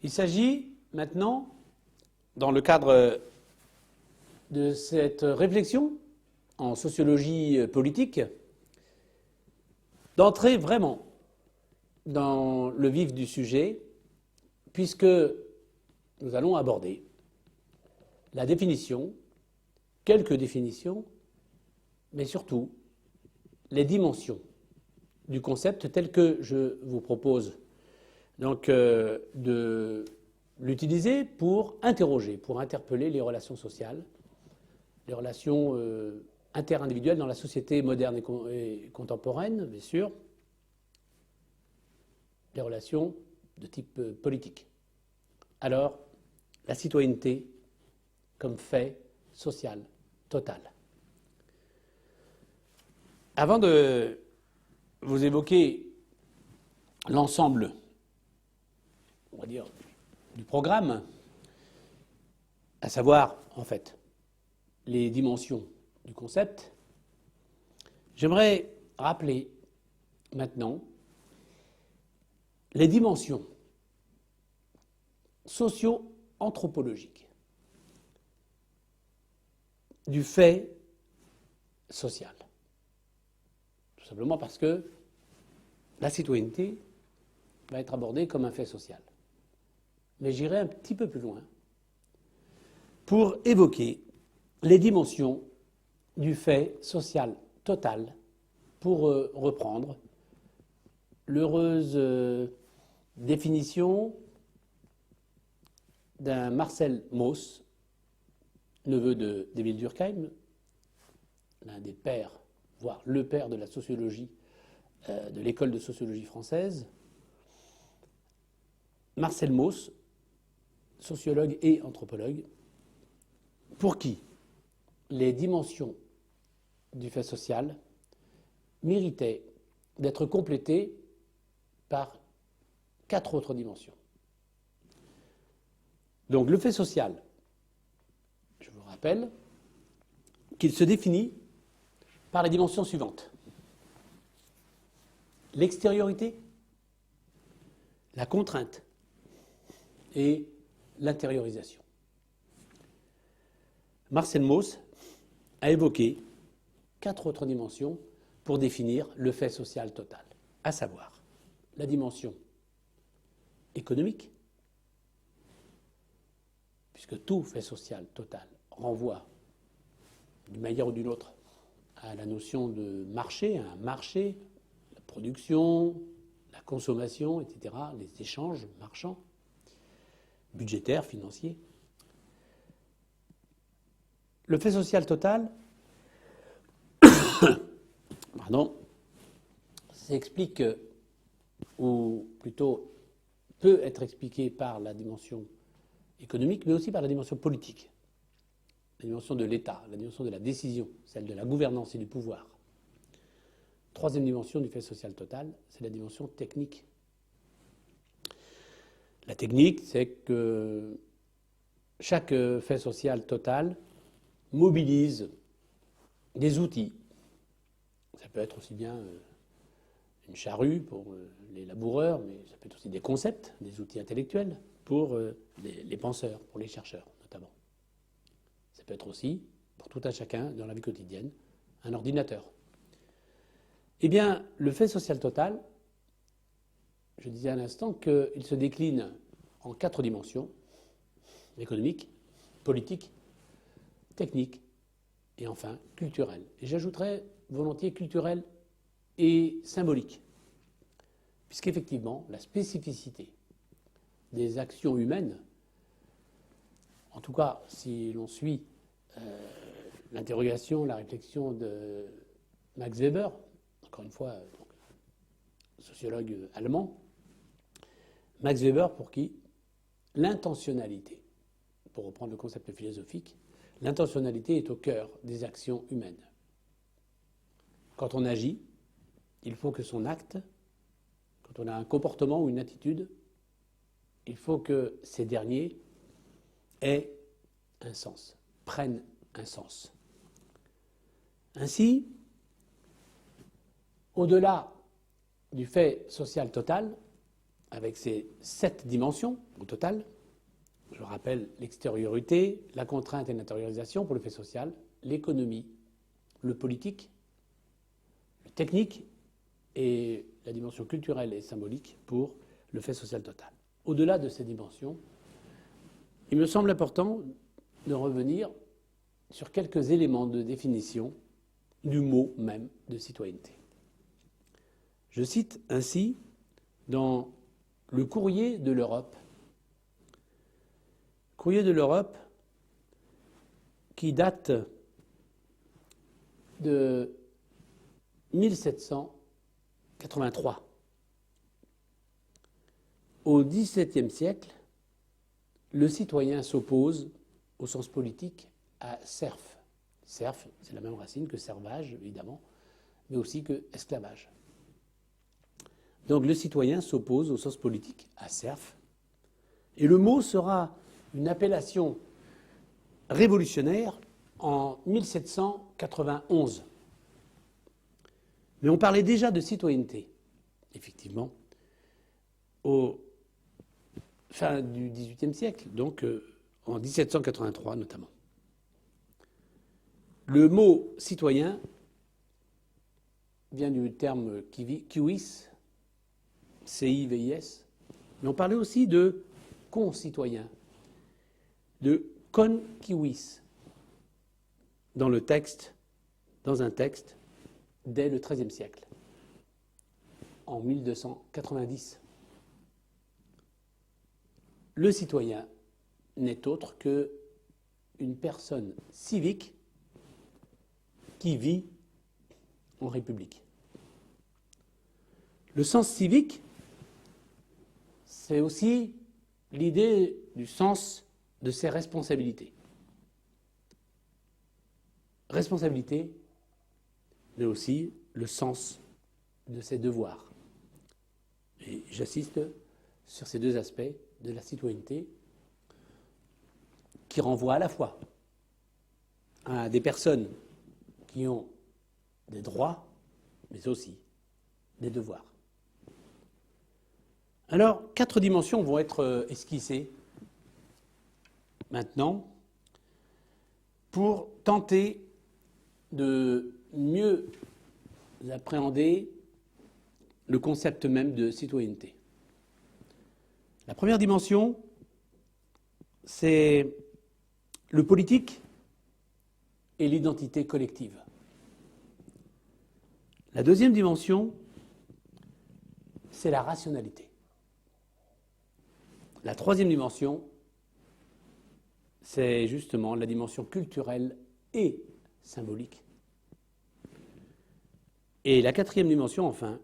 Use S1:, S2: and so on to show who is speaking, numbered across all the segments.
S1: Il s'agit maintenant, dans le cadre de cette réflexion en sociologie politique, d'entrer vraiment dans le vif du sujet, puisque nous allons aborder la définition, quelques définitions, mais surtout les dimensions du concept tel que je vous propose donc de l'utiliser pour interroger, pour interpeller les relations sociales, les relations interindividuelles dans la société moderne et contemporaine, bien sûr, les relations de type politique. Alors, la citoyenneté comme fait social total. Avant de vous évoquer l'ensemble, on va dire, du programme, à savoir, en fait, les dimensions du concept, j'aimerais rappeler maintenant les dimensions socio-anthropologiques du fait social. Tout simplement parce que la citoyenneté va être abordée comme un fait social. Mais j'irai un petit peu plus loin pour évoquer les dimensions du fait social total, pour reprendre l'heureuse définition d'un Marcel Mauss, neveu d'Émile Durkheim, l'un des pères, voire le père de la sociologie, de l'école de sociologie française. Marcel Mauss, sociologue et anthropologue, pour qui les dimensions du fait social méritaient d'être complétées par 4 autres dimensions. Donc le fait social, je vous rappelle qu'il se définit par la dimension suivante: l'extériorité, la contrainte et l'intériorisation. Marcel Mauss a évoqué 4 autres dimensions pour définir le fait social total, à savoir la dimension économique, puisque tout fait social total renvoie d'une manière ou d'une autre à la notion de marché, à un marché, la production, la consommation, etc., les échanges marchands, budgétaires, financiers. Le fait social total, s'explique, ou plutôt peut être expliqué par la dimension économique, mais aussi par la dimension politique, la dimension de l'État, la dimension de la décision, celle de la gouvernance et du pouvoir. Troisième dimension du fait social total, c'est la dimension technique. La technique, c'est que chaque fait social total mobilise des outils. Ça peut être aussi bien une charrue pour les laboureurs, mais ça peut être aussi des concepts, des outils intellectuels pour les penseurs, pour les chercheurs notamment. Ça peut être aussi, pour tout un chacun dans la vie quotidienne, un ordinateur. Eh bien, le fait social total, je disais à l'instant qu'il se décline en 4 dimensions: économique, politique, technique et enfin culturelle. Et j'ajouterais volontiers culturelle et symbolique, puisqu'effectivement, la spécificité des actions humaines, en tout cas si l'on suit l'interrogation, la réflexion de Max Weber, encore une fois sociologue allemand, Max Weber pour qui l'intentionnalité, pour reprendre le concept philosophique, l'intentionnalité est au cœur des actions humaines. Quand on agit, il faut que son acte, quand on a un comportement ou une attitude, il faut que ces derniers aient un sens, prennent un sens. Ainsi, au-delà du fait social total, avec ses 7 dimensions au total. Je rappelle l'extériorité, la contrainte et l'intériorisation pour le fait social, l'économie, le politique, le technique et la dimension culturelle et symbolique pour le fait social total. Au-delà de ces dimensions, il me semble important de revenir sur quelques éléments de définition du mot même de citoyenneté. Je cite ainsi dans le Courrier de l'Europe, qui date de 1783. Au XVIIe siècle, le citoyen s'oppose, au sens politique, à serf. Serf, c'est la même racine que servage, évidemment, mais aussi que esclavage. Donc le citoyen s'oppose, au sens politique, à serf. Et le mot sera une appellation révolutionnaire en 1791. Mais on parlait déjà de citoyenneté, effectivement, au fin du XVIIIe siècle, donc en 1783 notamment. Le mot citoyen vient du terme civis, C-I-V-I-S, mais on parlait aussi de concitoyen, de concivis, dans un texte dès le XIIIe siècle, en 1290. Le citoyen n'est autre qu'une personne civique qui vit en République. Le sens civique, c'est aussi l'idée du sens de ses responsabilités. Responsabilité, mais aussi le sens de ses devoirs. Et j'insiste sur ces deux aspects de la citoyenneté qui renvoient à la fois à des personnes qui ont des droits, mais aussi des devoirs. Alors, 4 dimensions vont être esquissées maintenant pour tenter de mieux appréhender le concept même de citoyenneté. La première dimension, c'est le politique et l'identité collective. La deuxième dimension, c'est la rationalité. La troisième dimension, c'est justement la dimension culturelle et symbolique. Et la quatrième dimension, enfin,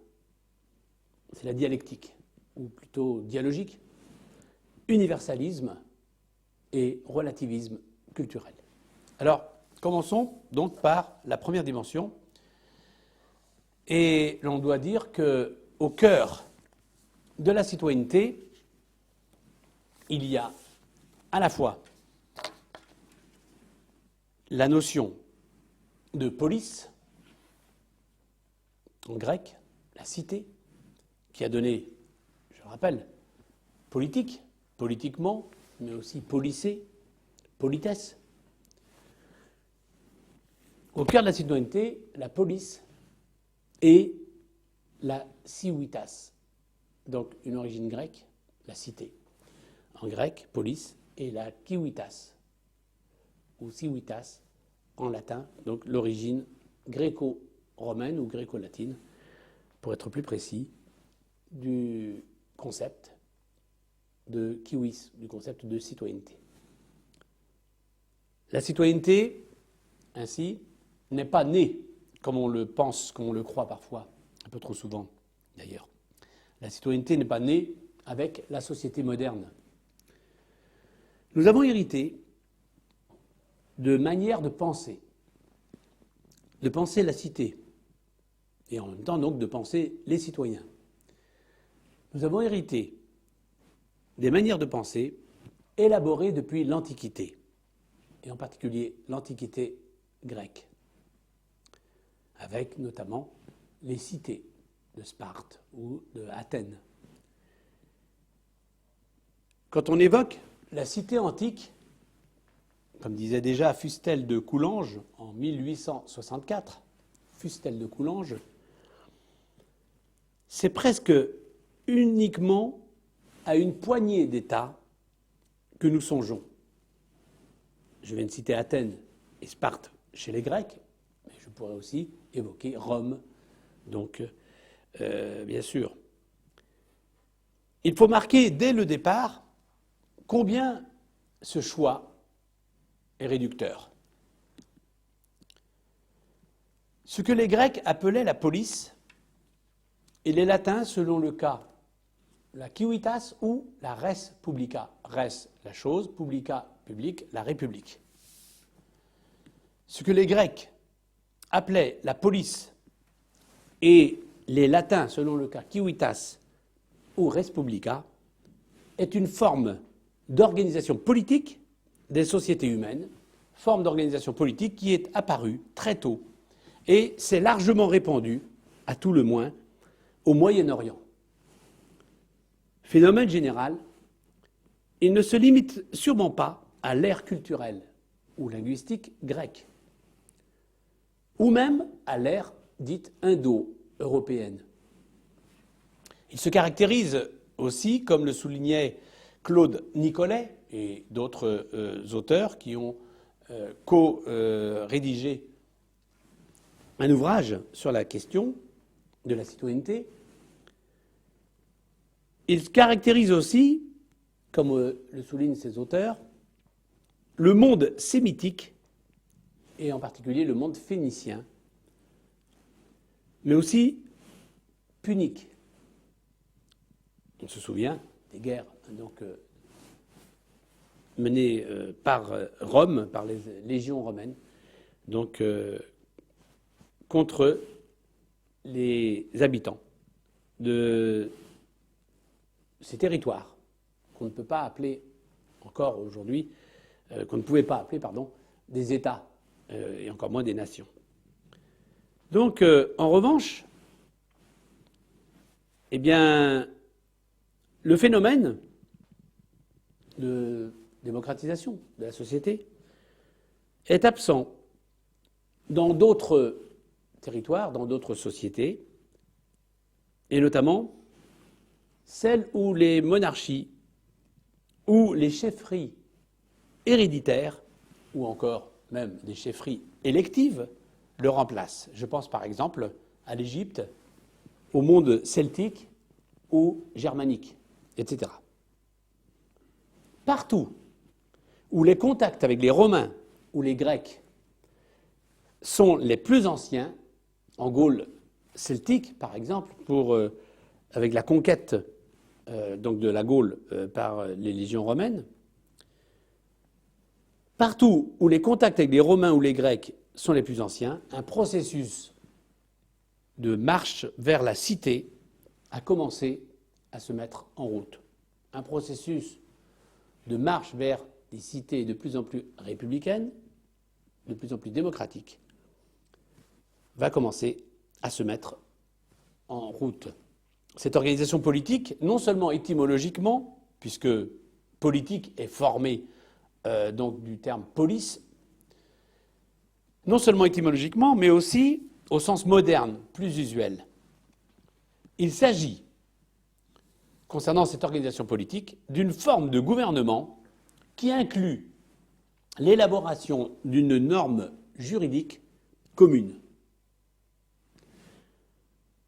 S1: c'est la dialectique, ou plutôt dialogique, universalisme et relativisme culturel. Alors, commençons donc par la première dimension. Et l'on doit dire qu'au cœur de la citoyenneté, il y a à la fois la notion de polis, en grec, la cité, qui a donné, je le rappelle, politique, politiquement, mais aussi policé, politesse. Au cœur de la citoyenneté, la police et la civitas, donc une origine grecque, la cité. En grec, polis, et la civitas, ou civitas, en latin, donc l'origine gréco-romaine ou gréco-latine, pour être plus précis, du concept de civis, du concept de citoyenneté. La citoyenneté, ainsi, n'est pas née, comme on le pense, comme on le croit parfois, un peu trop souvent d'ailleurs. La citoyenneté n'est pas née avec la société moderne. Nous avons hérité de manières de penser la cité, et en même temps donc de penser les citoyens. Nous avons hérité des manières de penser élaborées depuis l'Antiquité, et en particulier l'Antiquité grecque, avec notamment les cités de Sparte ou de Athènes. Quand on évoque la cité antique, comme disait déjà Fustel de Coulanges en 1864, Fustel de Coulanges, c'est presque uniquement à une poignée d'États que nous songeons. Je viens de citer Athènes et Sparte chez les Grecs, mais je pourrais aussi évoquer Rome, donc bien sûr. Il faut marquer dès le départ combien ce choix est réducteur. Ce que les Grecs appelaient la police et les Latins, selon le cas, la civitas ou la res publica. Res, la chose, publica, public, la république. Ce que les Grecs appelaient la police et les Latins, selon le cas civitas ou res publica, est une forme d'organisation politique des sociétés humaines, forme d'organisation politique qui est apparue très tôt et s'est largement répandue, à tout le moins, au Moyen-Orient. Phénomène général, il ne se limite sûrement pas à l'ère culturelle ou linguistique grecque, ou même à l'ère dite indo-européenne. Il se caractérise aussi, comme le soulignait Claude Nicollet et d'autres auteurs qui ont co-rédigé un ouvrage sur la question de la citoyenneté. Il caractérise aussi, comme le soulignent ces auteurs, le monde sémitique, et en particulier le monde phénicien, mais aussi punique. On se souvient des guerres donc, menées par Rome, par les légions romaines, donc contre les habitants de ces territoires qu'on ne peut pas appeler encore aujourd'hui, qu'on ne pouvait pas appeler, pardon, des États, et encore moins des nations. Donc, en revanche, eh bien, le phénomène de démocratisation de la société est absent dans d'autres territoires, dans d'autres sociétés, et notamment celles où les monarchies ou les chefferies héréditaires, ou encore même des chefferies électives, le remplacent. Je pense par exemple à l'Égypte, au monde celtique ou germanique, etc. Partout où les contacts avec les Romains ou les Grecs sont les plus anciens, en Gaule celtique par exemple, avec la conquête donc de la Gaule par les légions romaines, partout où les contacts avec les Romains ou les Grecs sont les plus anciens, un processus de marche vers la cité a commencé à se mettre en route. Un processus de marche vers des cités de plus en plus républicaines, de plus en plus démocratiques, va commencer à se mettre en route. Cette organisation politique, non seulement étymologiquement, puisque politique est formée donc du terme police, non seulement étymologiquement, mais aussi au sens moderne, plus usuel. Il s'agit, concernant cette organisation politique, d'une forme de gouvernement qui inclut l'élaboration d'une norme juridique commune,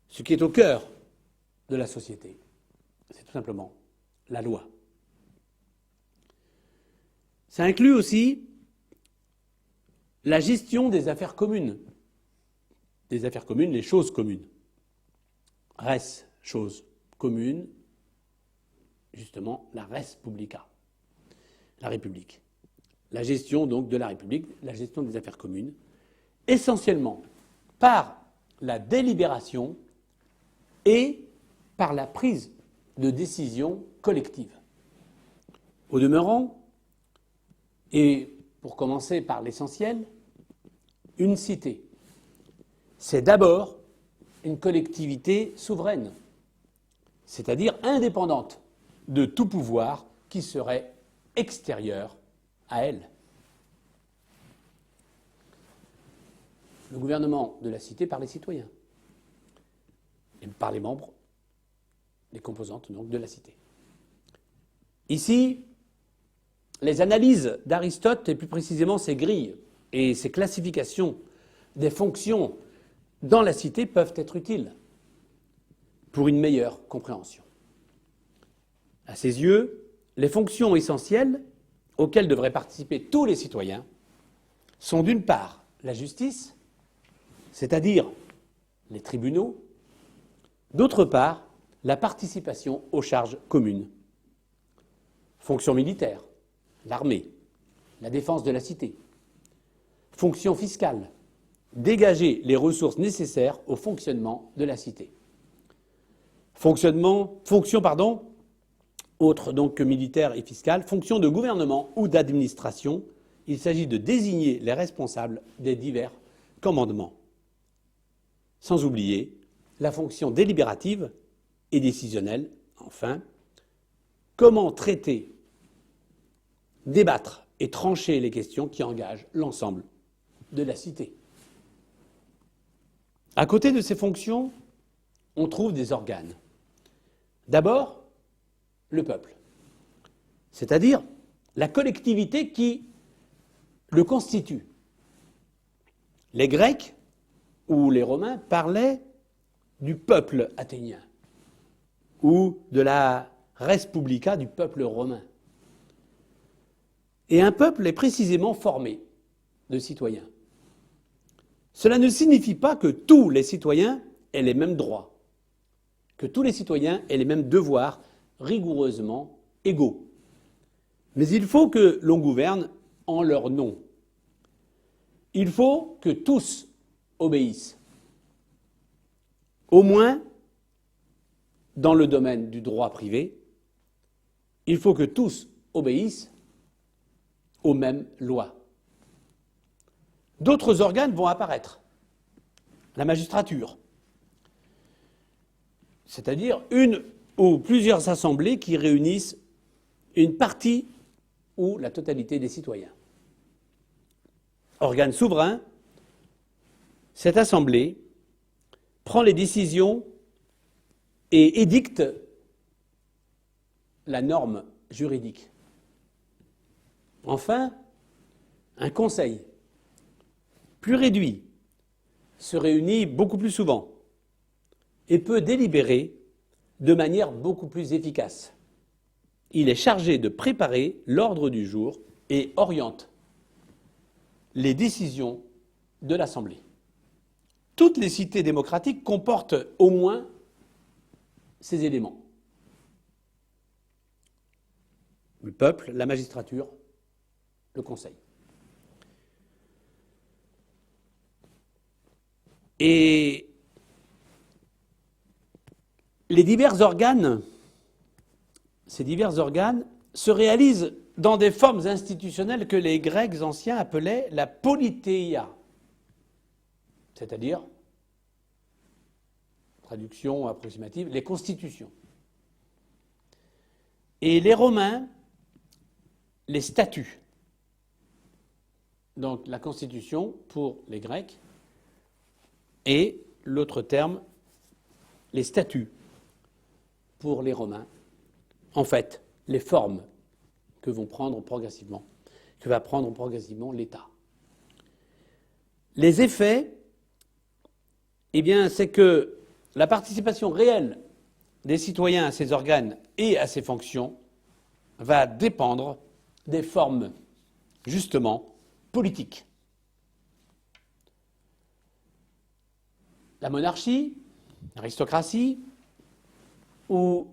S1: ce qui est au cœur de la société. C'est tout simplement la loi. Ça inclut aussi la gestion des affaires communes. Des affaires communes, les choses communes. Res, chose commune, justement la res publica, la République. La gestion donc de la République, la gestion des affaires communes, essentiellement par la délibération et par la prise de décision collective. Au demeurant, et pour commencer par l'essentiel, une cité, c'est d'abord une collectivité souveraine, c'est-à-dire indépendante de tout pouvoir qui serait extérieur à elle. Le gouvernement de la cité par les citoyens et par les membres, les composantes donc de la cité. Ici, les analyses d'Aristote, et plus précisément ses grilles et ses classifications des fonctions dans la cité peuvent être utiles pour une meilleure compréhension. À ses yeux, les fonctions essentielles auxquelles devraient participer tous les citoyens sont d'une part la justice, c'est-à-dire les tribunaux, d'autre part la participation aux charges communes. Fonction militaire, l'armée, la défense de la cité. Fonction fiscale, dégager les ressources nécessaires au fonctionnement de la cité. Fonction, autre donc que militaire et fiscale, fonction de gouvernement ou d'administration. Il s'agit de désigner les responsables des divers commandements. Sans oublier la fonction délibérative et décisionnelle, enfin, comment traiter, débattre et trancher les questions qui engagent l'ensemble de la cité. À côté de ces fonctions, on trouve des organes. D'abord, le peuple, c'est-à-dire la collectivité qui le constitue. Les Grecs ou les Romains parlaient du peuple athénien ou de la res publica du peuple romain. Et un peuple est précisément formé de citoyens. Cela ne signifie pas que tous les citoyens aient les mêmes droits, que tous les citoyens aient les mêmes devoirs rigoureusement égaux. Mais il faut que l'on gouverne en leur nom. Il faut que tous obéissent, au moins dans le domaine du droit privé, il faut que tous obéissent aux mêmes lois. D'autres organes vont apparaître. La magistrature, c'est-à-dire une ou plusieurs assemblées qui réunissent une partie ou la totalité des citoyens. Organe souverain, cette assemblée prend les décisions et édicte la norme juridique. Enfin, un conseil plus réduit se réunit beaucoup plus souvent et peut délibérer de manière beaucoup plus efficace. Il est chargé de préparer l'ordre du jour et oriente les décisions de l'Assemblée. Toutes les cités démocratiques comportent au moins ces éléments. Le peuple, la magistrature, le conseil. Et les divers organes, ces divers organes se réalisent dans des formes institutionnelles que les Grecs anciens appelaient la politeia, c'est-à-dire, traduction approximative, les constitutions. Et les Romains, les statuts. Donc la constitution pour les Grecs et l'autre terme, les statuts pour les Romains. En fait, les formes que va prendre progressivement l'État. Les effets, eh bien, c'est que la participation réelle des citoyens à ces organes et à ces fonctions va dépendre des formes, justement, politiques. La monarchie, l'aristocratie ou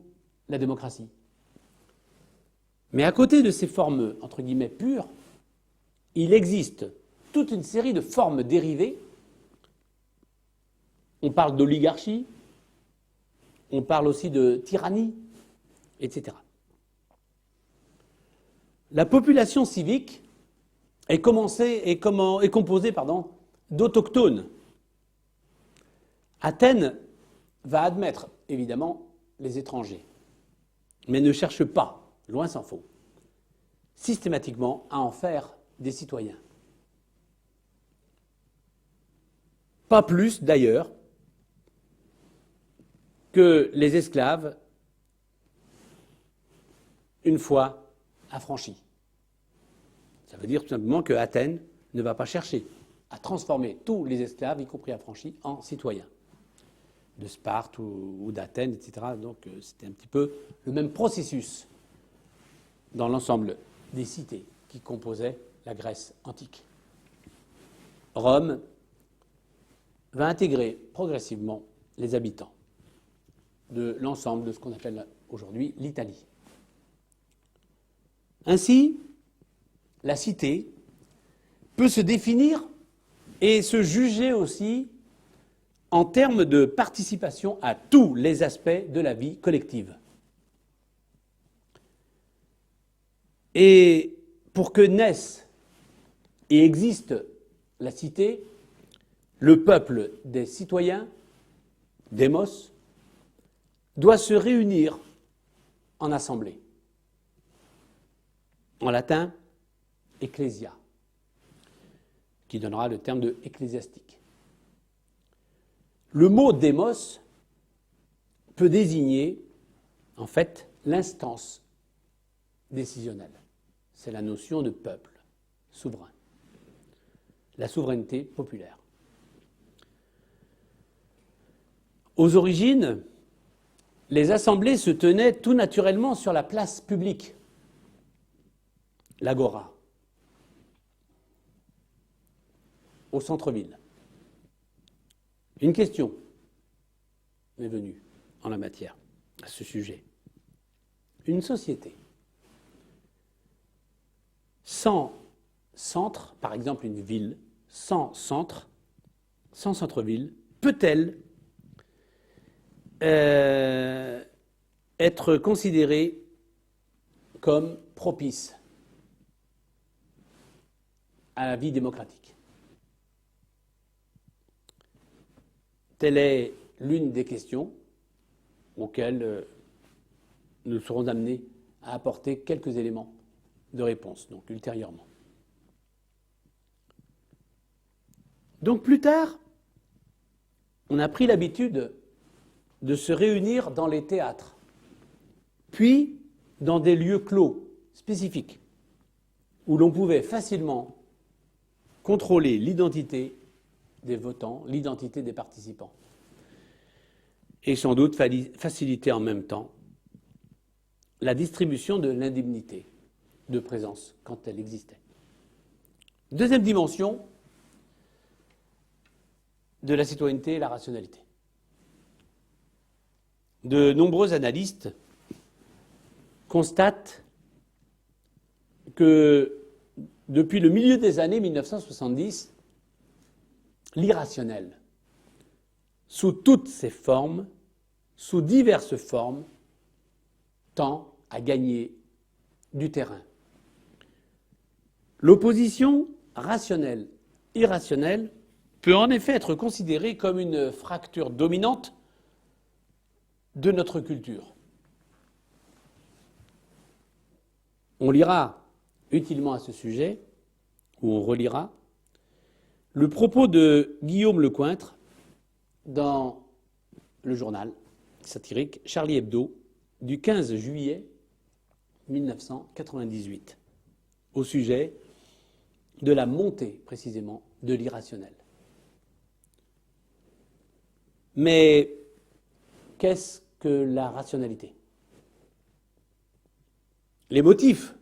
S1: la démocratie. Mais à côté de ces formes, entre guillemets, pures, il existe toute une série de formes dérivées. On parle d'oligarchie, on parle aussi de tyrannie, etc. La population civique est composée d'autochtones. Athènes va admettre, évidemment, les étrangers, mais ne cherche pas loin s'en faut, systématiquement à en faire des citoyens. Pas plus, d'ailleurs, que les esclaves, une fois affranchis. Ça veut dire tout simplement que Athènes ne va pas chercher à transformer tous les esclaves, y compris affranchis, en citoyens de Sparte ou d'Athènes, etc. Donc c'était un petit peu le même processus dans l'ensemble des cités qui composaient la Grèce antique. Rome va intégrer progressivement les habitants de l'ensemble de ce qu'on appelle aujourd'hui l'Italie. Ainsi, la cité peut se définir et se juger aussi en termes de participation à tous les aspects de la vie collective. Et pour que naisse et existe la cité, le peuple des citoyens, démos, doit se réunir en assemblée. En latin, ecclesia, qui donnera le terme de ecclésiastique. Le mot démos peut désigner, en fait, l'instance décisionnelle. C'est la notion de peuple souverain, la souveraineté populaire. Aux origines, les assemblées se tenaient tout naturellement sur la place publique, l'agora, au centre-ville. Une question m'est venue en la matière, à ce sujet. Une société sans centre, par exemple une ville, sans centre, sans centre-ville, peut-elle être considérée comme propice à la vie démocratique? Telle est l'une des questions auxquelles nous serons amenés à apporter quelques éléments de réponse, donc ultérieurement. Donc plus tard, on a pris l'habitude de se réunir dans les théâtres, puis dans des lieux clos spécifiques, où l'on pouvait facilement contrôler l'identité des votants, l'identité des participants, et sans doute faciliter en même temps la distribution de l'indemnité de présence quand elle existait. Deuxième dimension de la citoyenneté, la rationalité. De nombreux analystes constatent que depuis le milieu des années 1970, l'irrationnel, sous toutes ses formes, sous diverses formes, tend à gagner du terrain. L'opposition rationnelle-irrationnelle peut en effet être considérée comme une fracture dominante de notre culture. On lira utilement à ce sujet, ou on relira, le propos de Guillaume Lecointre dans le journal satirique Charlie Hebdo du 15 juillet 1998 au sujet de la montée précisément de l'irrationnel. Mais qu'est-ce que la rationalité? Les motifs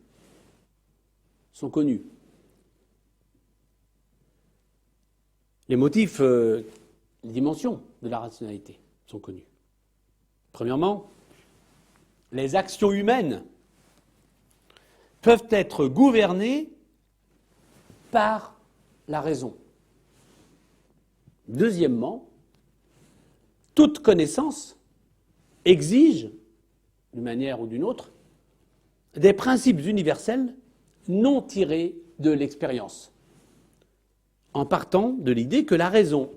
S1: sont connus. Les motifs, les dimensions de la rationalité sont connues. Premièrement, les actions humaines peuvent être gouvernées par la raison. Deuxièmement, toute connaissance exige, d'une manière ou d'une autre, des principes universels non tirés de l'expérience, en partant de l'idée que la raison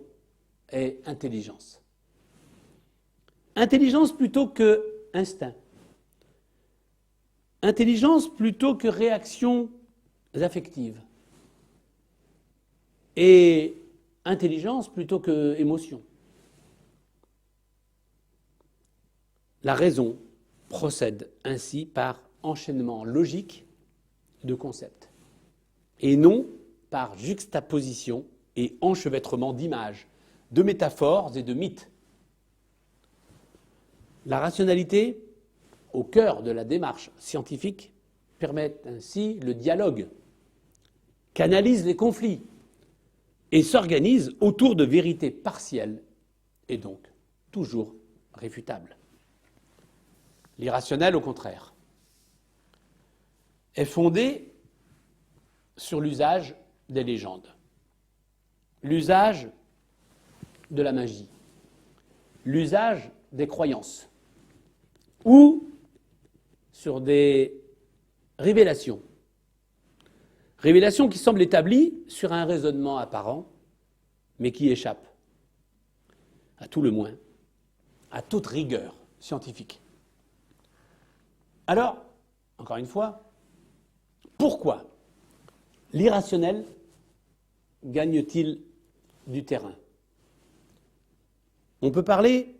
S1: est intelligence. Intelligence plutôt que instinct. intelligence plutôt que réaction affective, et intelligence plutôt que émotion. La raison procède ainsi par enchaînement logique de concepts, et non par juxtaposition et enchevêtrement d'images, de métaphores et de mythes. La rationalité, au cœur de la démarche scientifique, permet ainsi le dialogue, canalise les conflits et s'organise autour de vérités partielles et donc toujours réfutables. L'irrationnel, au contraire, est fondé sur l'usage des légendes, l'usage de la magie, l'usage des croyances, ou sur des révélations. Révélations qui semblent établies sur un raisonnement apparent, mais qui échappent, à tout le moins, à toute rigueur scientifique. Alors, encore une fois, pourquoi l'irrationnel gagne-t-il du terrain? On peut parler,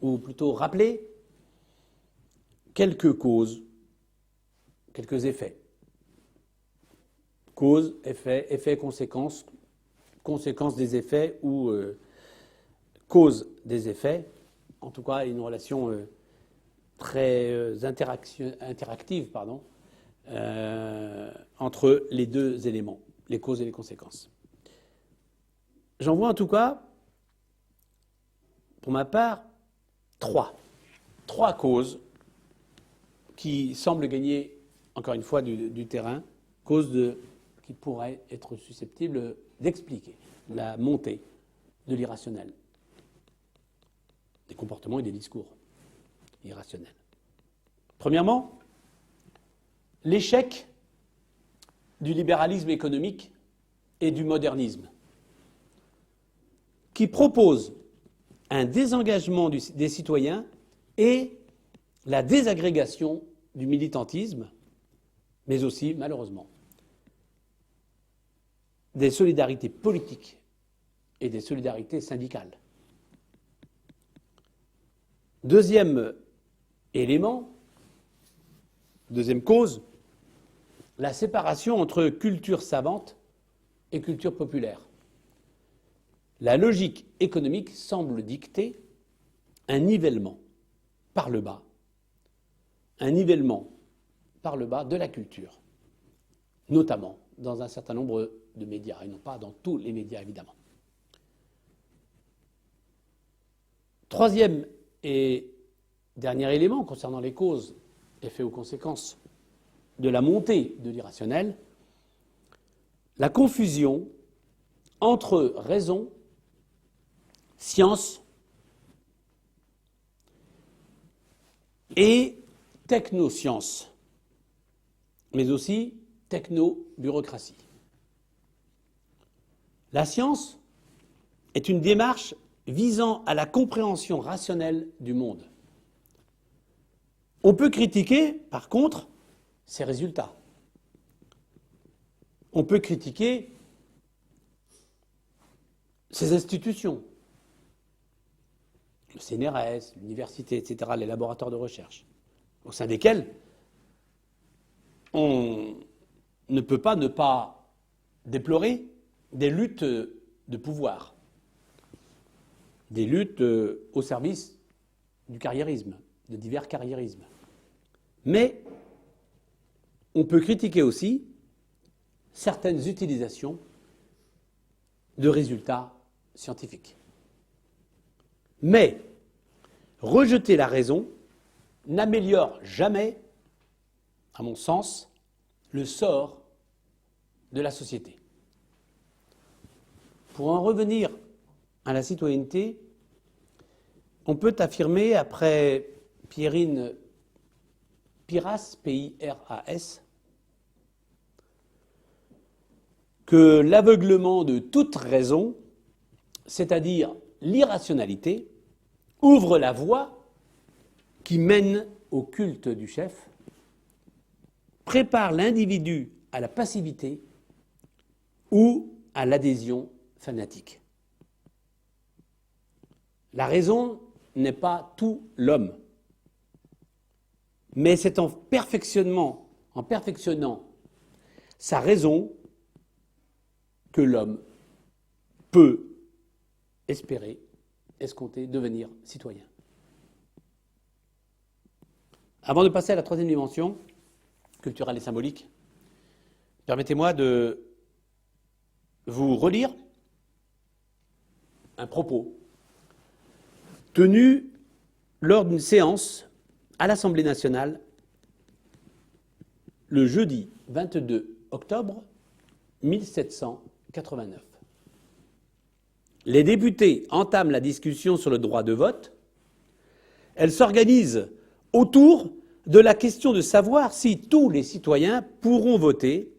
S1: ou plutôt rappeler, quelques causes, quelques effets. Cause, effet, effet, conséquence, conséquence des effets ou cause des effets. En tout cas, une relation très interactive entre les deux éléments, les causes et les conséquences. J'en vois en tout cas, pour ma part, trois causes qui semblent gagner, encore une fois, du terrain, causes qui pourraient être susceptibles d'expliquer la montée de l'irrationnel, des comportements et des discours irrationnels. Premièrement, l'échec du libéralisme économique et du modernisme, qui propose un désengagement des citoyens et la désagrégation du militantisme, mais aussi, malheureusement, des solidarités politiques et des solidarités syndicales. Deuxième élément, deuxième cause, la séparation entre culture savante et culture populaire. La logique économique semble dicter un nivellement par le bas, de la culture, notamment dans un certain nombre de médias, et non pas dans tous les médias, évidemment. Troisième et dernier élément concernant les causes, effets ou conséquences de la montée de l'irrationnel, la confusion entre raison, science et technoscience, mais aussi techno-bureaucratie. La science est une démarche visant à la compréhension rationnelle du monde. On peut critiquer, par contre, ses résultats. On peut critiquer ses institutions, le CNRS, l'université, etc., les laboratoires de recherche, au sein desquels on ne peut pas ne pas déplorer des luttes de pouvoir, des luttes au service du carriérisme, de divers carriérismes. Mais on peut critiquer aussi certaines utilisations de résultats scientifiques. Mais rejeter la raison n'améliore jamais, à mon sens, le sort de la société. Pour en revenir à la citoyenneté, on peut affirmer, après Pierrine Piras, P-I-R-A-S, que l'aveuglement de toute raison, c'est-à-dire l'irrationalité, ouvre la voie qui mène au culte du chef prépare l'individu à la passivité ou à l'adhésion fanatique. La raison n'est pas tout l'homme, mais c'est en perfectionnant sa raison que l'homme peut espérer, escompter, devenir citoyen. Avant de passer à la troisième dimension, culturelle et symbolique, permettez-moi de vous relire un propos tenu lors d'une séance à l'Assemblée nationale le jeudi 22 octobre 1789. Les députés entament la discussion sur le droit de vote. Elle s'organise autour de la question de savoir si tous les citoyens pourront voter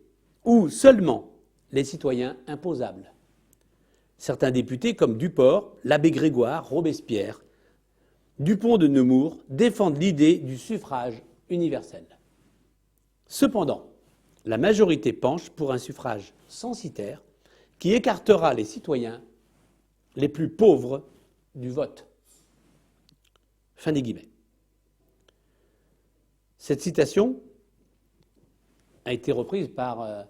S1: ou seulement les citoyens imposables. Certains députés, comme Duport, l'abbé Grégoire, Robespierre, Dupont de Nemours, défendent l'idée du suffrage universel. Cependant, la majorité penche pour un suffrage censitaire qui écartera les citoyens les plus pauvres du vote. Fin des guillemets. Cette citation a été reprise par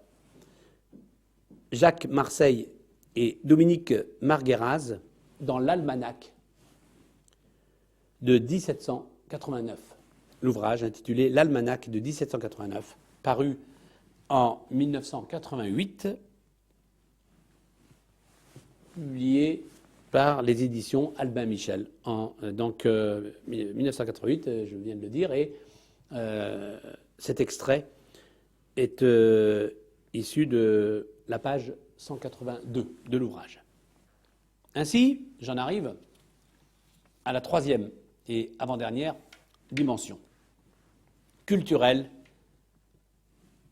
S1: Jacques Marseille et Dominique Margueraz dans l'Almanach de 1789. L'ouvrage intitulé L'Almanach de 1789, paru en 1988, publié par les éditions Albin Michel. En 1988, je viens de le dire, et cet extrait est issu de la page 182 de l'ouvrage. Ainsi, j'en arrive à la troisième et avant-dernière dimension, culturelle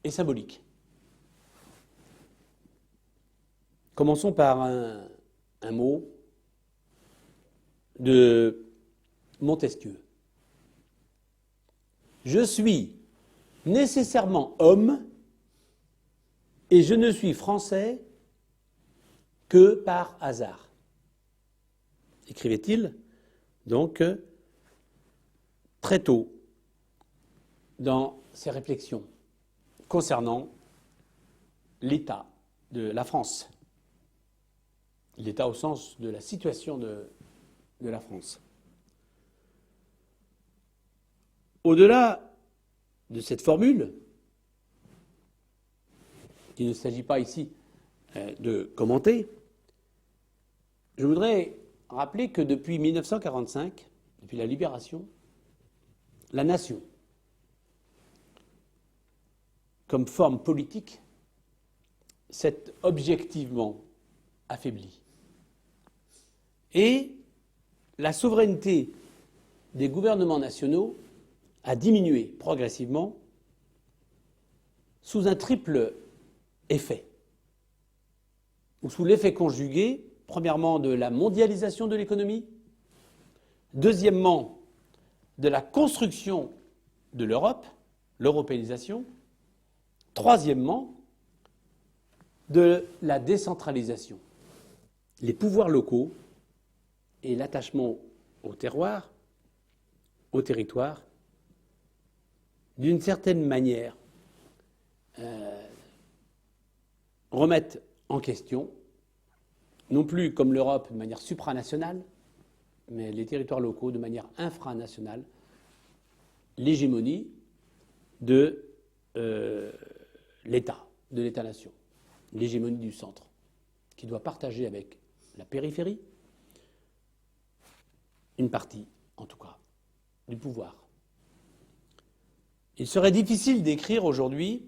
S1: et symbolique. Commençons par un mot de Montesquieu. Je suis nécessairement homme et je ne suis français que par hasard. Écrivait-il donc très tôt dans ses réflexions concernant l'état de la France. L'état au sens de la situation de la France. Au-delà de cette formule, qu'il ne s'agit pas ici de commenter, je voudrais rappeler que depuis 1945, depuis la libération, la nation, comme forme politique, s'est objectivement affaiblie. Et la souveraineté des gouvernements nationaux a diminué progressivement sous un triple effet, ou sous l'effet conjugué, premièrement, de la mondialisation de l'économie, deuxièmement, de la construction de l'Europe, l'européanisation, troisièmement, de la décentralisation. Les pouvoirs locaux et l'attachement au terroir, au territoire, d'une certaine manière, remettent en question, non plus comme l'Europe de manière supranationale, mais les territoires locaux de manière infranationale, l'hégémonie de l'État, de l'État-nation, l'hégémonie du centre, qui doit partager avec la périphérie une partie, en tout cas, du pouvoir. Il serait difficile d'écrire aujourd'hui,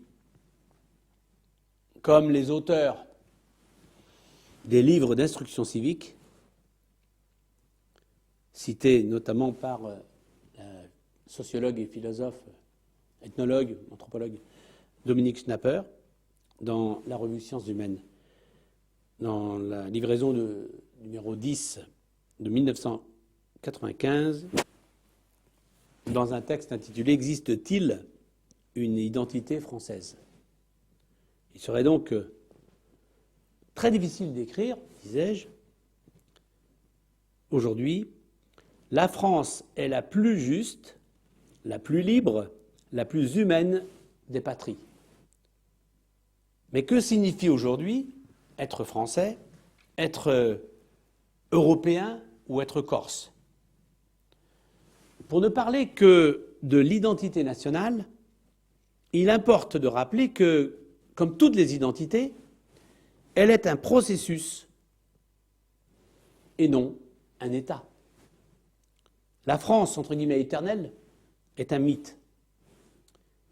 S1: comme les auteurs des livres d'instruction civique, cités notamment par la sociologue et philosophe, ethnologue, anthropologue Dominique Schnapper, dans la revue Sciences humaines, dans la livraison numéro 10 de 1995, dans un texte intitulé « Existe-t-il une identité française. Il serait donc très difficile d'écrire, disais-je, aujourd'hui, la France est la plus juste, la plus libre, la plus humaine des patries. Mais que signifie aujourd'hui être français, être européen ou être corse? Pour ne parler que de l'identité nationale, il importe de rappeler que, comme toutes les identités, elle est un processus et non un État. La France, entre guillemets, éternelle, est un mythe.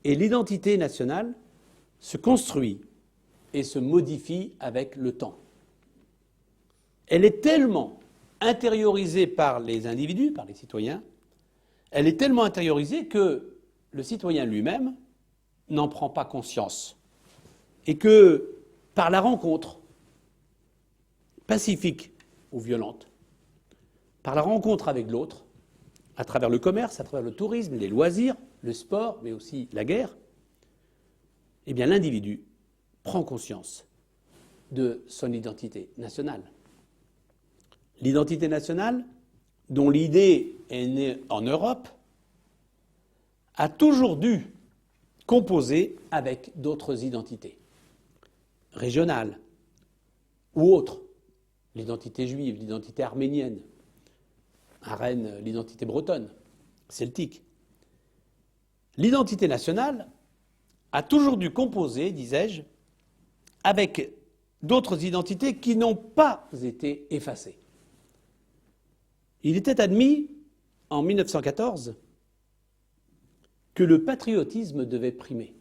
S1: Et l'identité nationale se construit et se modifie avec le temps. Elle est tellement intériorisée par les individus, par les citoyens, elle est tellement intériorisée que le citoyen lui-même n'en prend pas conscience. Et que, par la rencontre pacifique ou violente, par la rencontre avec l'autre, à travers le commerce, à travers le tourisme, les loisirs, le sport, mais aussi la guerre, eh bien l'individu prend conscience de son identité nationale. L'identité nationale, dont l'idée est née en Europe, a toujours dû composer avec d'autres identités, régionales ou autres, l'identité juive, l'identité arménienne, à Rennes, l'identité bretonne, celtique. L'identité nationale a toujours dû composer, disais-je, avec d'autres identités qui n'ont pas été effacées. Il était admis, en 1914, que le patriotisme devait primer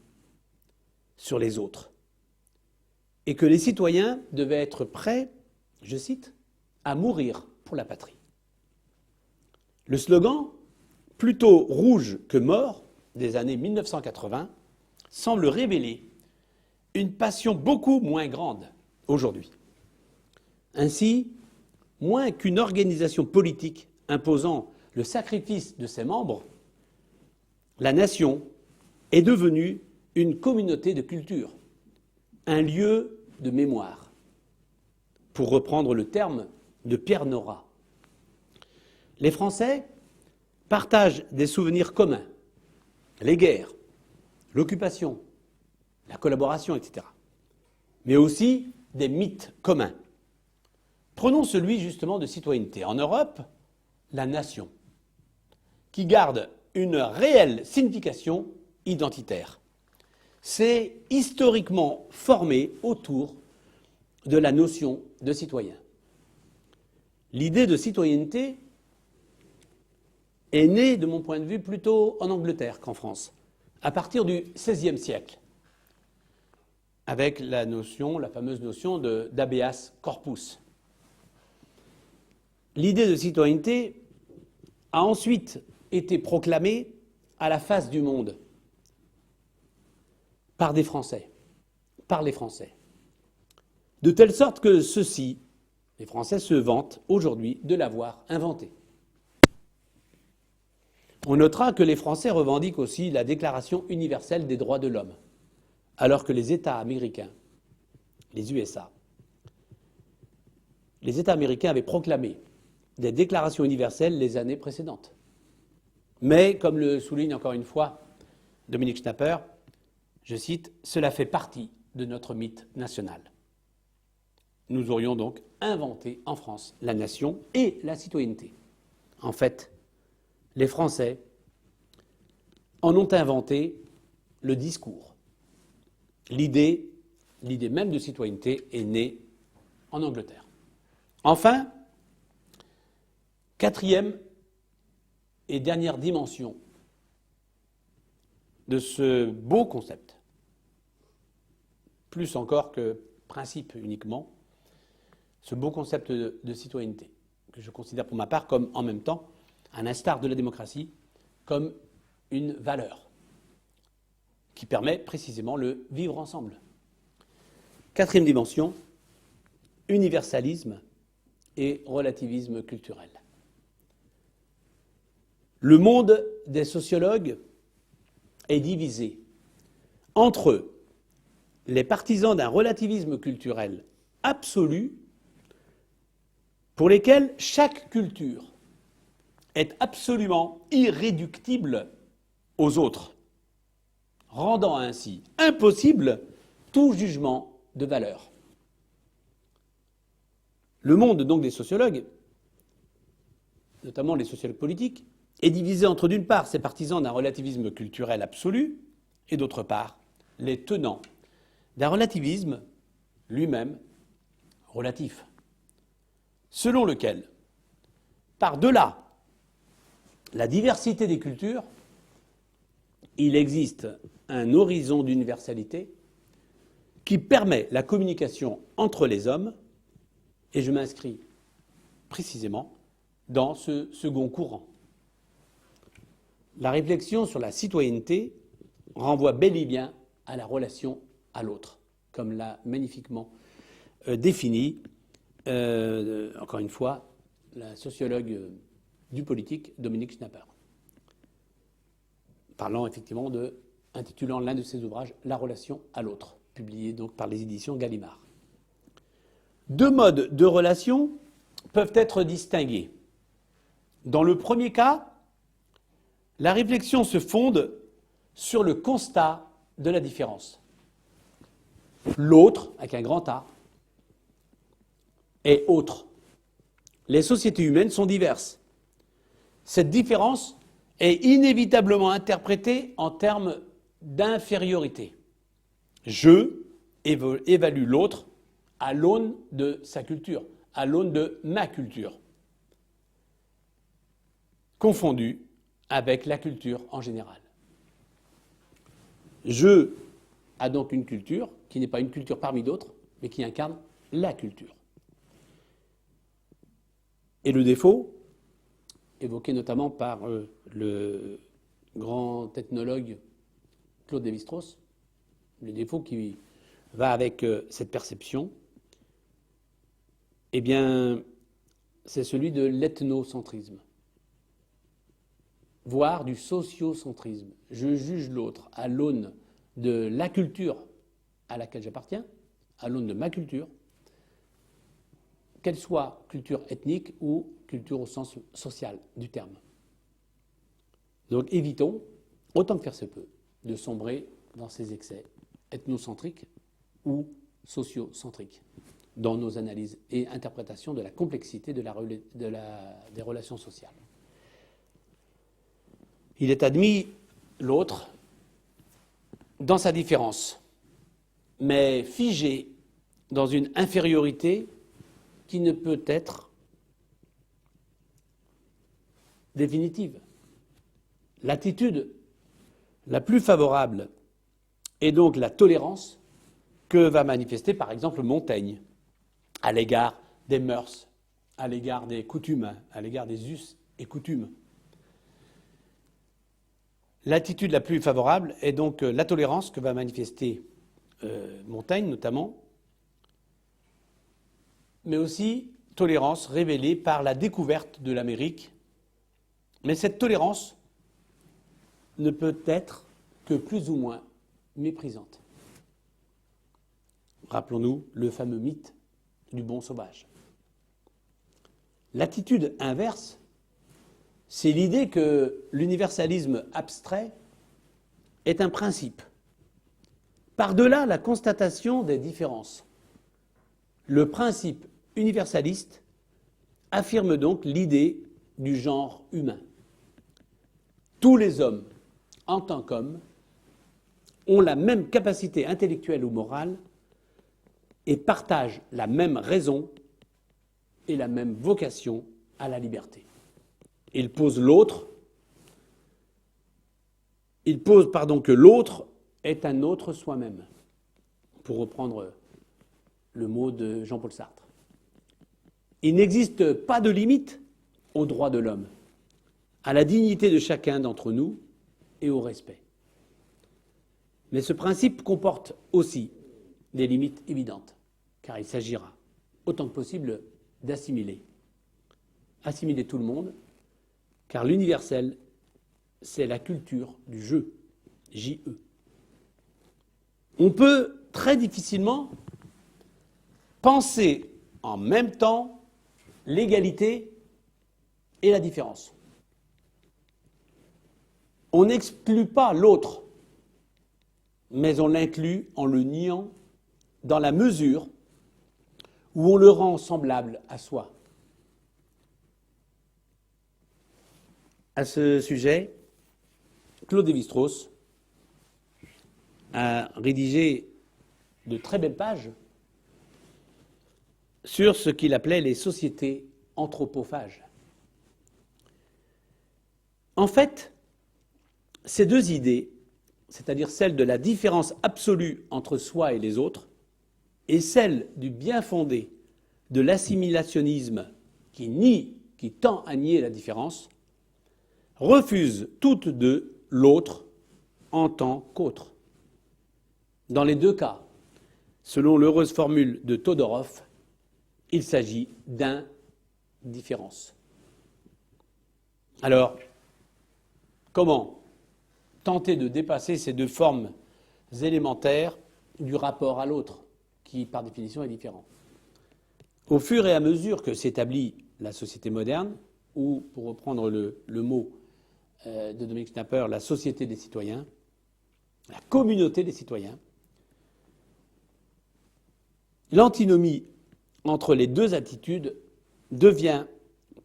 S1: sur les autres et que les citoyens devaient être prêts, je cite, à mourir pour la patrie. Le slogan « Plutôt rouge que mort » des années 1980 semble révéler une passion beaucoup moins grande aujourd'hui. Ainsi, moins qu'une organisation politique imposant le sacrifice de ses membres, la nation est devenue une communauté de culture, un lieu de mémoire, pour reprendre le terme de Pierre Nora. Les Français partagent des souvenirs communs, les guerres, l'occupation, la collaboration, etc. Mais aussi des mythes communs. Prenons celui justement de citoyenneté. En Europe, la nation, qui garde une réelle signification identitaire, s'est historiquement formée autour de la notion de citoyen. L'idée de citoyenneté est née, de mon point de vue, plutôt en Angleterre qu'en France, à partir du XVIe siècle, avec la fameuse notion d'habeas corpus. L'idée de citoyenneté a ensuite été proclamée à la face du monde par des Français, par les Français. De telle sorte que ceux-ci, les Français, se vantent aujourd'hui de l'avoir inventée. On notera que les Français revendiquent aussi la Déclaration universelle des droits de l'homme, alors que les États américains, les USA, les États américains avaient proclamé des déclarations universelles les années précédentes. Mais, comme le souligne encore une fois Dominique Schnapper, je cite, « Cela fait partie de notre mythe national ». Nous aurions donc inventé en France la nation et la citoyenneté. En fait, les Français en ont inventé le discours. L'idée même de citoyenneté est née en Angleterre. Enfin, quatrième et dernière dimension de ce beau concept, plus encore que principe uniquement, ce beau concept de citoyenneté, que je considère pour ma part comme, en même temps, à l'instar de la démocratie, comme une valeur qui permet précisément le vivre ensemble. Quatrième dimension, universalisme et relativisme culturel. Le monde des sociologues est divisé entre les partisans d'un relativisme culturel absolu, pour lesquels chaque culture est absolument irréductible aux autres, rendant ainsi impossible tout jugement de valeur. Le monde donc des sociologues, notamment les sociologues politiques, est divisé entre d'une part ces partisans d'un relativisme culturel absolu et d'autre part les tenants d'un relativisme lui-même relatif, selon lequel, par-delà la diversité des cultures, il existe un horizon d'universalité qui permet la communication entre les hommes, et je m'inscris précisément dans ce second courant. La réflexion sur la citoyenneté renvoie bel et bien à la relation à l'autre, comme l'a magnifiquement défini, encore une fois, la sociologue du politique Dominique Schnapper, parlant effectivement intitulant l'un de ses ouvrages « La relation à l'autre », publié donc par les éditions Gallimard. Deux modes de relation peuvent être distingués. Dans le premier cas, la réflexion se fonde sur le constat de la différence. L'autre, avec un grand A, est autre. Les sociétés humaines sont diverses. Cette différence est inévitablement interprétée en termes d'infériorité. Je évalue l'autre à l'aune de sa culture, à l'aune de ma culture, confondue avec la culture en général. Je a donc une culture qui n'est pas une culture parmi d'autres, mais qui incarne la culture. Et le défaut, évoqué notamment par le grand ethnologue Claude Lévi-Strauss, le défaut qui va avec cette perception, eh bien, c'est celui de l'ethnocentrisme, voire du sociocentrisme. Je juge l'autre à l'aune de la culture à laquelle j'appartiens, à l'aune de ma culture, qu'elle soit culture ethnique ou culture au sens social du terme. Donc évitons, autant que faire se peut, de sombrer dans ces excès ethnocentriques ou sociocentriques dans nos analyses et interprétations de la complexité des relations sociales. Il est admis l'autre dans sa différence, mais figé dans une infériorité qui ne peut être définitive. L'attitude la plus favorable est donc la tolérance que va manifester par exemple Montaigne à l'égard des mœurs, à l'égard des coutumes, à l'égard des us et coutumes. L'attitude la plus favorable est donc la tolérance que va manifester Montaigne notamment, mais aussi tolérance révélée par la découverte de l'Amérique. Mais cette tolérance ne peut être que plus ou moins méprisante. Rappelons-nous le fameux mythe du bon sauvage. L'attitude inverse, c'est l'idée que l'universalisme abstrait est un principe. Par-delà la constatation des différences, le principe universaliste affirme donc l'idée du genre humain. Tous les hommes, en tant qu'hommes, ont la même capacité intellectuelle ou morale et partagent la même raison et la même vocation à la liberté. Il pose que l'autre est un autre soi-même, pour reprendre le mot de Jean-Paul Sartre. Il n'existe pas de limite aux droits de l'homme, à la dignité de chacun d'entre nous et au respect. Mais ce principe comporte aussi des limites évidentes, car il s'agira, autant que possible, d'assimiler tout le monde, car l'universel, c'est la culture du je, J-E. on peut très difficilement penser en même temps l'égalité et la différence. On n'exclut pas l'autre, mais on l'inclut en le niant dans la mesure où on le rend semblable à soi. À ce sujet, Claude Lévi-Strauss a rédigé de très belles pages sur ce qu'il appelait les sociétés anthropophages. En fait, ces deux idées, c'est-à-dire celle de la différence absolue entre soi et les autres, et celle du bien fondé de l'assimilationnisme qui tend à nier la différence, refusent toutes deux l'autre en tant qu'autre. Dans les deux cas, selon l'heureuse formule de Todorov, il s'agit d'indifférence. Alors, comment tenter de dépasser ces deux formes élémentaires du rapport à l'autre, qui par définition est différent? Au fur et à mesure que s'établit la société moderne, ou pour reprendre le mot de Dominique Schnapper, la société des citoyens, la communauté des citoyens, l'antinomie entre les deux attitudes devient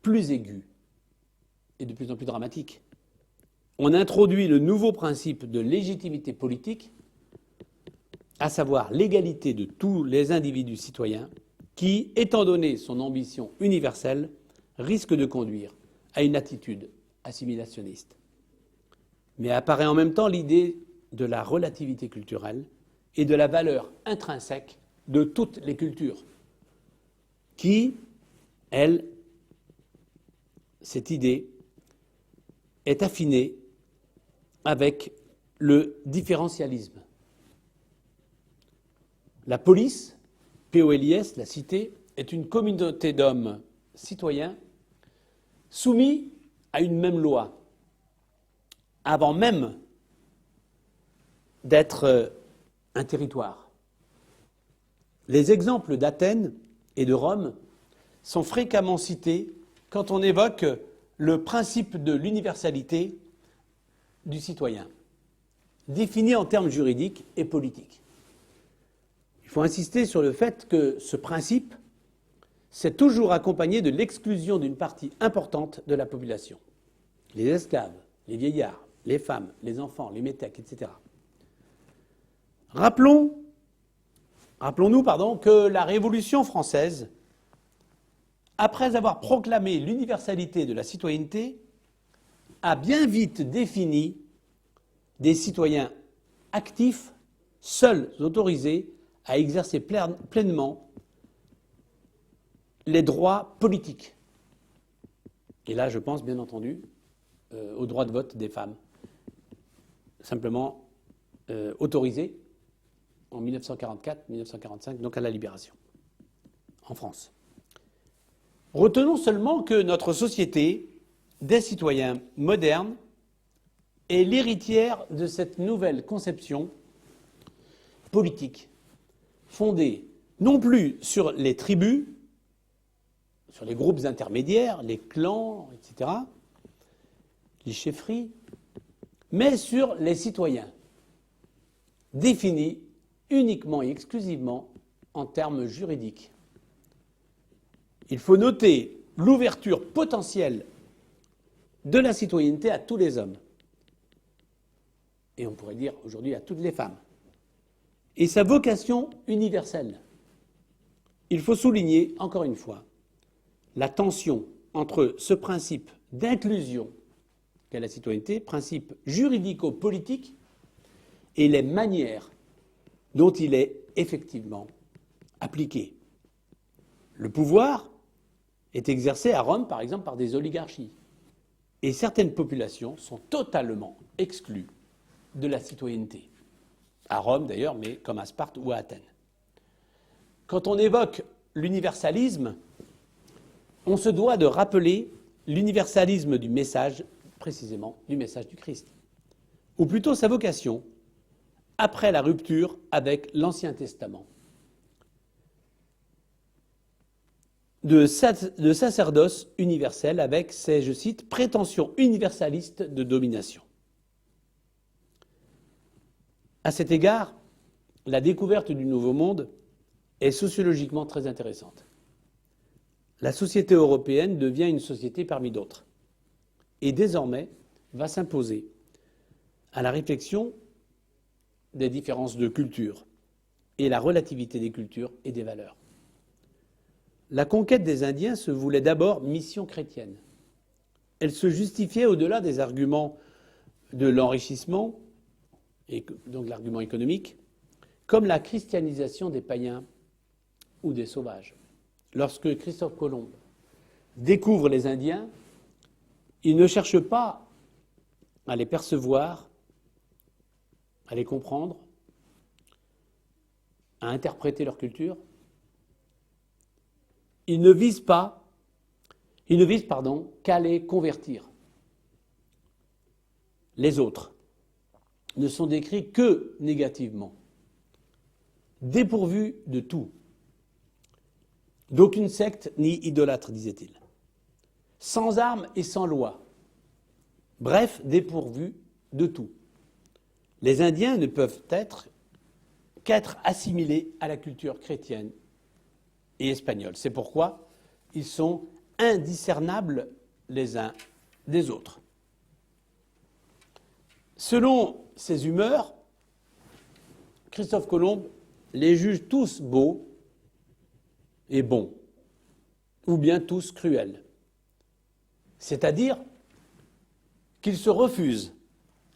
S1: plus aiguë et de plus en plus dramatique. On introduit le nouveau principe de légitimité politique, à savoir l'égalité de tous les individus citoyens, qui, étant donné son ambition universelle, risque de conduire à une attitude assimilationniste. Mais apparaît en même temps l'idée de la relativité culturelle et de la valeur intrinsèque de toutes les cultures, qui, elle, cette idée, est affinée avec le différentialisme. La police, POLIS, la cité, est une communauté d'hommes citoyens soumis à une même loi, avant même d'être un territoire. Les exemples d'Athènes et de Rome sont fréquemment cités quand on évoque le principe de l'universalité du citoyen, défini en termes juridiques et politiques. Il faut insister sur le fait que ce principe s'est toujours accompagné de l'exclusion d'une partie importante de la population. Les esclaves, les vieillards, les femmes, les enfants, les métèques, etc. Rappelons-nous que la Révolution française, après avoir proclamé l'universalité de la citoyenneté, a bien vite défini des citoyens actifs, seuls autorisés à exercer pleinement les droits politiques. Et là, je pense bien entendu au droit de vote des femmes, simplement autorisé en 1944-1945, donc à la Libération, en France. Retenons seulement que notre société des citoyens modernes est l'héritière de cette nouvelle conception politique, fondée non plus sur les tribus, sur les groupes intermédiaires, les clans, etc., les chefferies, mais sur les citoyens, définis uniquement et exclusivement en termes juridiques. Il faut noter l'ouverture potentielle de la citoyenneté à tous les hommes, et on pourrait dire aujourd'hui à toutes les femmes, et sa vocation universelle. Il faut souligner, encore une fois, la tension entre ce principe d'inclusion qu'est la citoyenneté, principe juridico-politique, et les manières dont il est effectivement appliqué. Le pouvoir est exercé à Rome, par exemple, par des oligarchies. Et certaines populations sont totalement exclues de la citoyenneté. À Rome, d'ailleurs, mais comme à Sparte ou à Athènes. Quand on évoque l'universalisme, on se doit de rappeler l'universalisme du message, précisément du message du Christ, ou plutôt sa vocation après la rupture avec l'Ancien Testament, de sacerdoce universel avec ses, je cite, prétentions universalistes de domination. À cet égard, la découverte du Nouveau Monde est sociologiquement très intéressante. La société européenne devient une société parmi d'autres et désormais va s'imposer à la réflexion des différences de culture et la relativité des cultures et des valeurs. La conquête des Indiens se voulait d'abord mission chrétienne. Elle se justifiait au-delà des arguments de l'enrichissement, et donc l'argument économique, comme la christianisation des païens ou des sauvages. Lorsque Christophe Colomb découvre les Indiens, il ne cherche pas à les percevoir, à les comprendre, à interpréter leur culture. Il ne vise qu'à les convertir. Les autres ne sont décrits que négativement, dépourvus de tout, d'aucune secte ni idolâtre, disait-il, sans armes et sans loi, bref, dépourvus de tout. Les Indiens ne peuvent qu'être assimilés à la culture chrétienne et espagnole. C'est pourquoi ils sont indiscernables les uns des autres. Selon ses humeurs, Christophe Colomb les juge tous beaux et bons, ou bien tous cruels. C'est-à-dire qu'il se refuse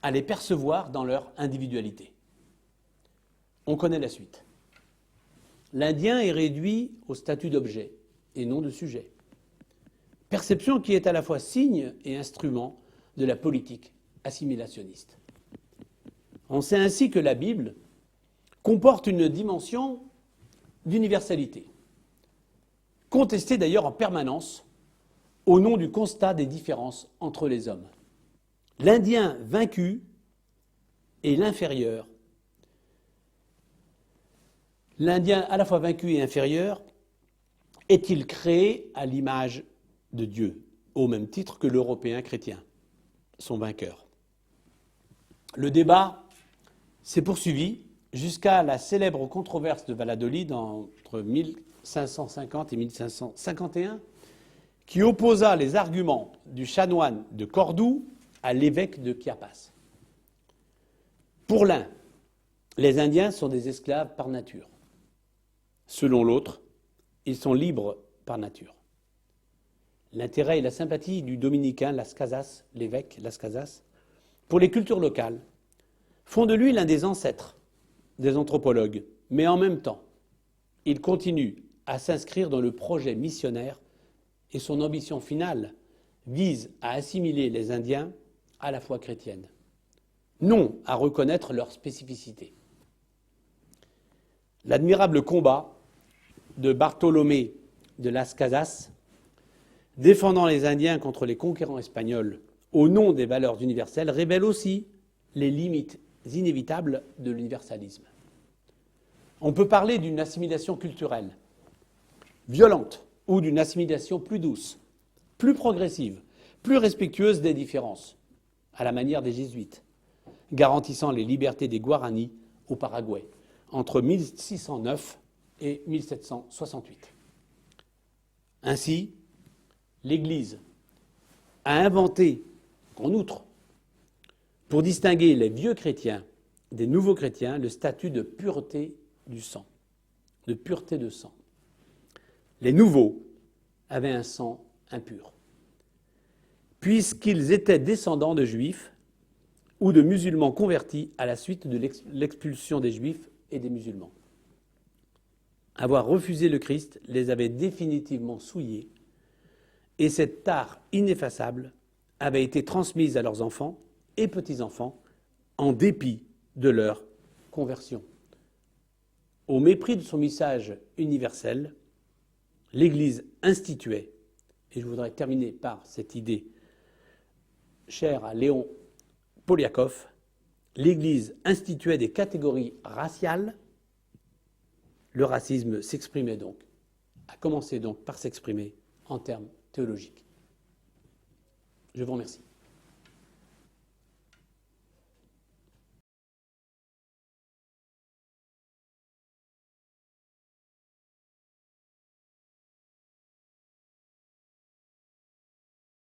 S1: à les percevoir dans leur individualité. On connaît la suite. L'Indien est réduit au statut d'objet et non de sujet. Perception qui est à la fois signe et instrument de la politique assimilationniste. On sait ainsi que la Bible comporte une dimension d'universalité, contestée d'ailleurs en permanence au nom du constat des différences entre les hommes. L'Indien vaincu et l'inférieur. L'Indien à la fois vaincu et inférieur est-il créé à l'image de Dieu, au même titre que l'Européen chrétien, son vainqueur? Le débat s'est poursuivi jusqu'à la célèbre controverse de Valladolid entre 1550 et 1551, qui opposa les arguments du chanoine de Cordoue à l'évêque de Chiapas. Pour l'un, les Indiens sont des esclaves par nature. Selon l'autre, ils sont libres par nature. L'intérêt et la sympathie du dominicain Las Casas, l'évêque Las Casas, pour les cultures locales, font de lui l'un des ancêtres des anthropologues, mais en même temps, il continue à s'inscrire dans le projet missionnaire et son ambition finale vise à assimiler les Indiens à la foi chrétienne, non à reconnaître leur spécificité. L'admirable combat de Bartolomé de Las Casas, défendant les Indiens contre les conquérants espagnols au nom des valeurs universelles, révèle aussi les limites inévitables de l'universalisme. On peut parler d'une assimilation culturelle violente ou d'une assimilation plus douce, plus progressive, plus respectueuse des différences, à la manière des jésuites, garantissant les libertés des Guaranis au Paraguay entre 1609 et 1768. Ainsi, l'Église a inventé, en outre, pour distinguer les vieux chrétiens des nouveaux chrétiens, le statut de pureté du sang, de pureté de sang. Les nouveaux avaient un sang impur, puisqu'ils étaient descendants de juifs ou de musulmans convertis à la suite de l'expulsion des juifs et des musulmans. Avoir refusé le Christ les avait définitivement souillés, et cette tare ineffaçable avait été transmise à leurs enfants et petits-enfants en dépit de leur conversion. Au mépris de son message universel, l'Église instituait, et je voudrais terminer par cette idée chère à Léon Poliakov, l'Église instituait des catégories raciales, le racisme s'exprimait donc, a commencé donc par s'exprimer en termes théologiques. Je vous remercie.